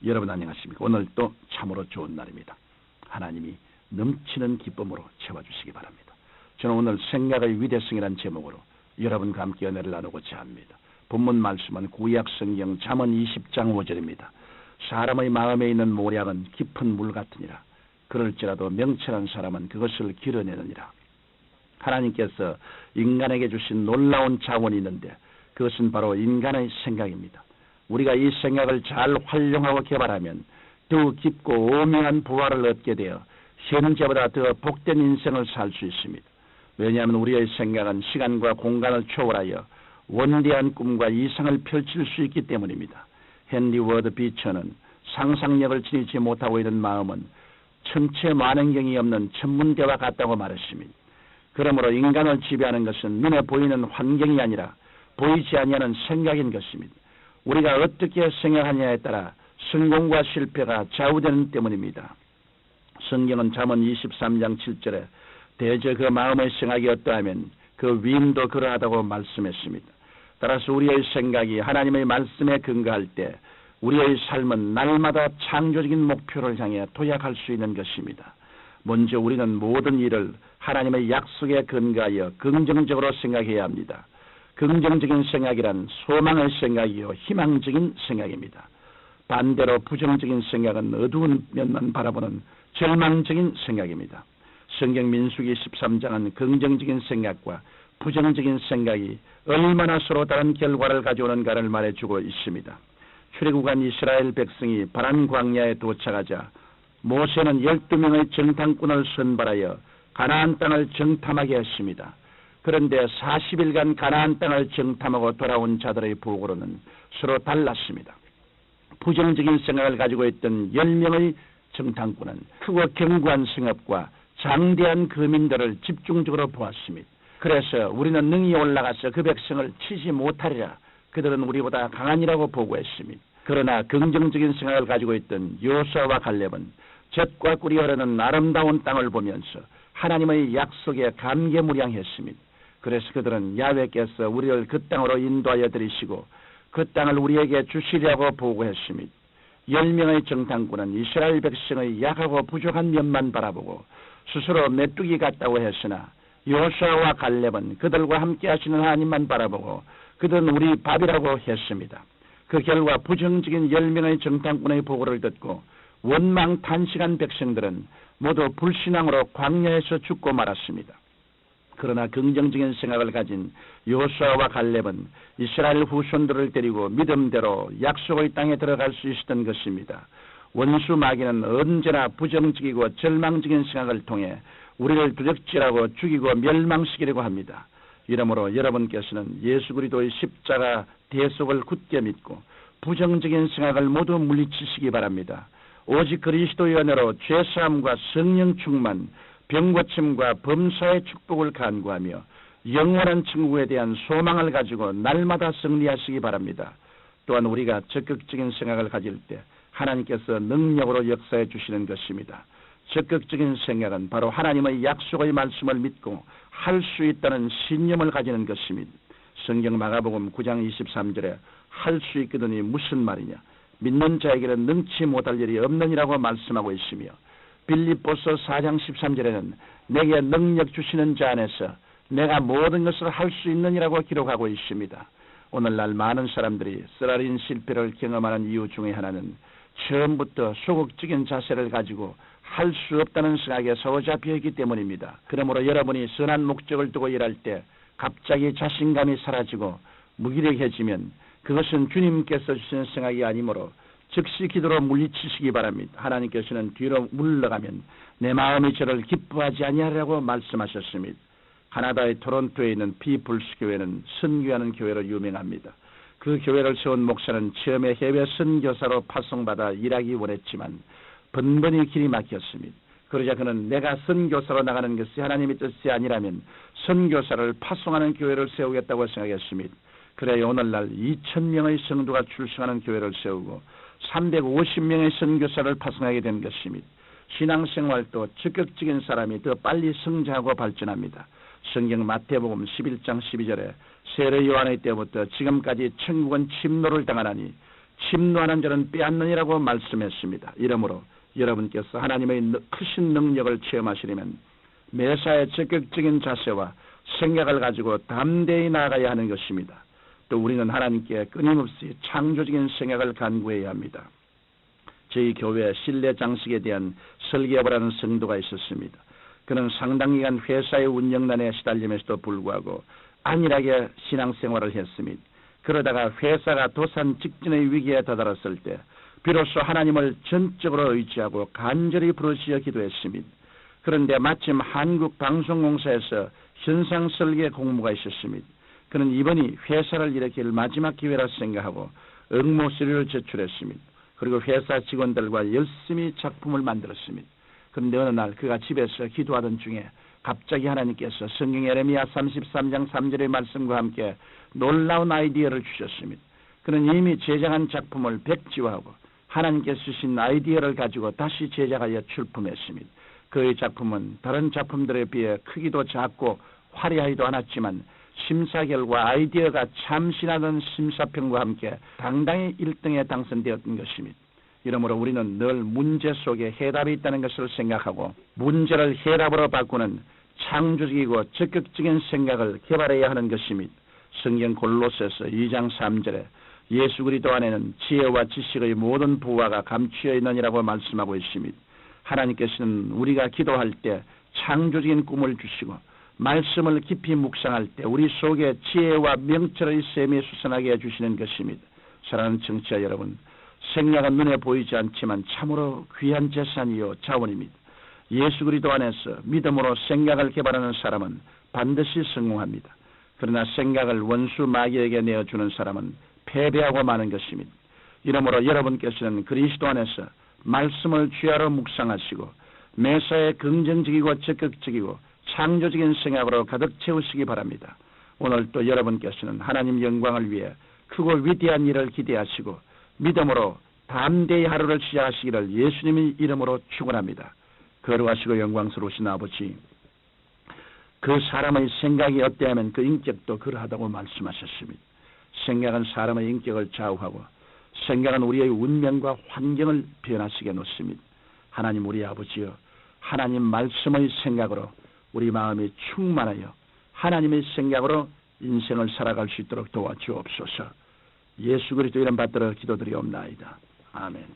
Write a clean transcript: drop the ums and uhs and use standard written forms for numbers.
여러분 안녕하십니까? 오늘 또 참으로 좋은 날입니다. 하나님이 넘치는 기쁨으로 채워주시기 바랍니다. 저는 오늘 생각의 위대성이라는 제목으로 여러분과 함께 은혜를 나누고자 합니다. 본문 말씀은 구약 성경 잠언 20장 5절입니다. 사람의 마음에 있는 모략은 깊은 물 같으니라. 그럴지라도 명철한 사람은 그것을 길어내느니라. 하나님께서 인간에게 주신 놀라운 자원이 있는데 그것은 바로 인간의 생각입니다. 우리가 이 생각을 잘 활용하고 개발하면 더욱 깊고 오묘한 부활을 얻게 되어 현재보다 더 복된 인생을 살 수 있습니다. 왜냐하면 우리의 생각은 시간과 공간을 초월하여 원대한 꿈과 이상을 펼칠 수 있기 때문입니다. 헨리 워드 비처는 상상력을 지니지 못하고 있는 마음은 천체 만원경이 없는 천문대와 같다고 말했습니다. 그러므로 인간을 지배하는 것은 눈에 보이는 환경이 아니라 보이지 아니하는 생각인 것입니다. 우리가 어떻게 생각하냐에 따라 성공과 실패가 좌우되는 때문입니다. 성경은 잠언 23장 7절에 대저 그 마음의 생각이 어떠하면 그 위임도 그러하다고 말씀했습니다. 따라서 우리의 생각이 하나님의 말씀에 근거할 때 우리의 삶은 날마다 창조적인 목표를 향해 도약할 수 있는 것입니다. 먼저 우리는 모든 일을 하나님의 약속에 근거하여 긍정적으로 생각해야 합니다. 긍정적인 생각이란 소망의 생각이요 희망적인 생각입니다. 반대로 부정적인 생각은 어두운 면만 바라보는 절망적인 생각입니다. 성경 민수기 13장은 긍정적인 생각과 부정적인 생각이 얼마나 서로 다른 결과를 가져오는가를 말해주고 있습니다. 출애굽한 이스라엘 백성이 바란 광야에 도착하자 모세는 12명의 정탐꾼을 선발하여 가나안 땅을 정탐하게 했습니다. 그런데 40일간 가나안 땅을 정탐하고 돌아온 자들의 보고로는 서로 달랐습니다. 부정적인 생각을 가지고 있던 10명의 정탐꾼은 크고 견고한 성읍과 장대한 거민들을 집중적으로 보았습니다. 그래서 우리는 능히 올라가서 그 백성을 치지 못하리라. 그들은 우리보다 강하니라고 보고했습니다. 그러나 긍정적인 생각을 가지고 있던 여호수아와 갈렙은 젖과 꿀이 흐르는 아름다운 땅을 보면서 하나님의 약속에 감개무량했습니다. 그래서 그들은 야훼께서 우리를 그 땅으로 인도하여 들이시고 그 땅을 우리에게 주시려고 보고했습니다. 10명의 정탐꾼은 이스라엘 백성의 약하고 부족한 면만 바라보고 스스로 메뚜기 같다고 했으나 여호수아와 갈렙은 그들과 함께 하시는 하나님만 바라보고 그들은 우리 밥이라고 했습니다. 그 결과 부정적인 10명의 정탐꾼의 보고를 듣고 원망탄식한 백성들은 모두 불신앙으로 광야에서 죽고 말았습니다. 그러나 긍정적인 생각을 가진 여호수아와 갈렙은 이스라엘 후손들을 데리고 믿음대로 약속의 땅에 들어갈 수 있었던 것입니다. 원수 마귀는 언제나 부정적이고 절망적인 생각을 통해 우리를 두적질하고 죽이고 멸망시키려고 합니다. 이러므로 여러분께서는 예수 그리스도의 십자가 대속을 굳게 믿고 부정적인 생각을 모두 물리치시기 바랍니다. 오직 그리스도의 은혜로 죄사함과 성령 충만, 병고침과 범사의 축복을 간구하며 영원한 천국에 대한 소망을 가지고 날마다 승리하시기 바랍니다. 또한 우리가 적극적인 생각을 가질 때 하나님께서 능력으로 역사해 주시는 것입니다. 적극적인 생각은 바로 하나님의 약속의 말씀을 믿고 할 수 있다는 신념을 가지는 것입니다. 성경 마가복음 9장 23절에 할 수 있거든이 무슨 말이냐? 믿는 자에게는 능치 못할 일이 없느니라고 말씀하고 있으며 빌립보서 4장 13절에는 내게 능력 주시는 자 안에서 내가 모든 것을 할 수 있느니라고 기록하고 있습니다. 오늘날 많은 사람들이 쓰라린 실패를 경험하는 이유 중에 하나는 처음부터 소극적인 자세를 가지고 할 수 없다는 생각에 사로잡혀 있기 때문입니다. 그러므로 여러분이 선한 목적을 두고 일할 때 갑자기 자신감이 사라지고 무기력해지면 그것은 주님께서 주신 생각이 아니므로 즉시 기도로 물리치시기 바랍니다. 하나님께서는 뒤로 물러가면 내 마음이 저를 기뻐하지 아니하리라고 말씀하셨습니다. 가나다의 토론토에 있는 피플스 교회는 선교하는 교회로 유명합니다. 그 교회를 세운 목사는 처음에 해외 선교사로 파송받아 일하기 원했지만 번번이 길이 막혔습니다. 그러자 그는 내가 선교사로 나가는 것이 하나님의 뜻이 아니라면 선교사를 파송하는 교회를 세우겠다고 생각했습니다. 그래 오늘날 2,000명의 성도가 출석하는 교회를 세우고 350명의 선교사를 파송하게 된 것입니다. 신앙생활도 적극적인 사람이 더 빨리 성장하고 발전합니다. 성경 마태복음 11장 12절에 세례 요한의 때부터 지금까지 천국은 침노를 당하나니 침노하는 자는 빼앗느니라고 말씀했습니다. 이러므로 여러분께서 하나님의 크신 능력을 체험하시려면 매사에 적극적인 자세와 생각을 가지고 담대히 나아가야 하는 것입니다. 또 우리는 하나님께 끊임없이 창조적인 생각을 간구해야 합니다. 저희 교회 실내 장식에 대한 설계업을 하는 성도가 있었습니다. 그는 상당 기간 회사의 운영난에 시달림에서도 불구하고 안일하게 신앙생활을 했습니다. 그러다가 회사가 도산 직전의 위기에 다다랐을 때 비로소 하나님을 전적으로 의지하고 간절히 부르짖어 기도했습니다. 그런데 마침 한국방송공사에서 현상설계 공모가 있었습니다. 그는 이번이 회사를 일으킬 마지막 기회라 생각하고 응모 서류를 제출했습니다. 그리고 회사 직원들과 열심히 작품을 만들었습니다. 그런데 어느 날 그가 집에서 기도하던 중에 갑자기 하나님께서 성경 예레미야 33장 3절의 말씀과 함께 놀라운 아이디어를 주셨습니다. 그는 이미 제작한 작품을 백지화하고 하나님께서 주신 아이디어를 가지고 다시 제작하여 출품했습니다. 그의 작품은 다른 작품들에 비해 크기도 작고 화려하지도 않았지만 심사 결과 아이디어가 참신하던 심사평과 함께 당당히 1등에 당선되었던 것입니다. 이러므로 우리는 늘 문제 속에 해답이 있다는 것을 생각하고 문제를 해답으로 바꾸는 창조적이고 적극적인 생각을 개발해야 하는 것입니다. 성경 골로새서 2장 3절에 예수 그리스도 안에는 지혜와 지식의 모든 부화가 감추어 있느니라고 말씀하고 있습니다. 하나님께서는 우리가 기도할 때 창조적인 꿈을 주시고 말씀을 깊이 묵상할 때 우리 속에 지혜와 명철의 샘이 솟아나게 해주시는 것입니다. 사랑하는 청취자 여러분, 생각은 눈에 보이지 않지만 참으로 귀한 재산이요 자원입니다. 예수 그리스도 안에서 믿음으로 생각을 개발하는 사람은 반드시 성공합니다. 그러나 생각을 원수 마귀에게 내어주는 사람은 패배하고 마는 것입니다. 이러므로 여러분께서는 그리스도 안에서 말씀을 주야로 묵상하시고 매사에 긍정적이고 적극적이고 창조적인 생각으로 가득 채우시기 바랍니다. 오늘 또 여러분께서는 하나님 영광을 위해 크고 위대한 일을 기대하시고 믿음으로 담대히 하루를 시작하시기를 예수님의 이름으로 축원합니다. 거룩하시고 영광스러우신 아버지, 그 사람의 생각이 어때하면 그 인격도 그러하다고 말씀하셨습니다. 생각은 사람의 인격을 좌우하고 생각은 우리의 운명과 환경을 변화시켜 놓습니다. 하나님 우리 아버지여, 하나님 말씀의 생각으로 우리 마음이 충만하여 하나님의 생각으로 인생을 살아갈 수 있도록 도와주옵소서. 예수 그리스도 이름 받들어 기도드리옵나이다. 아멘.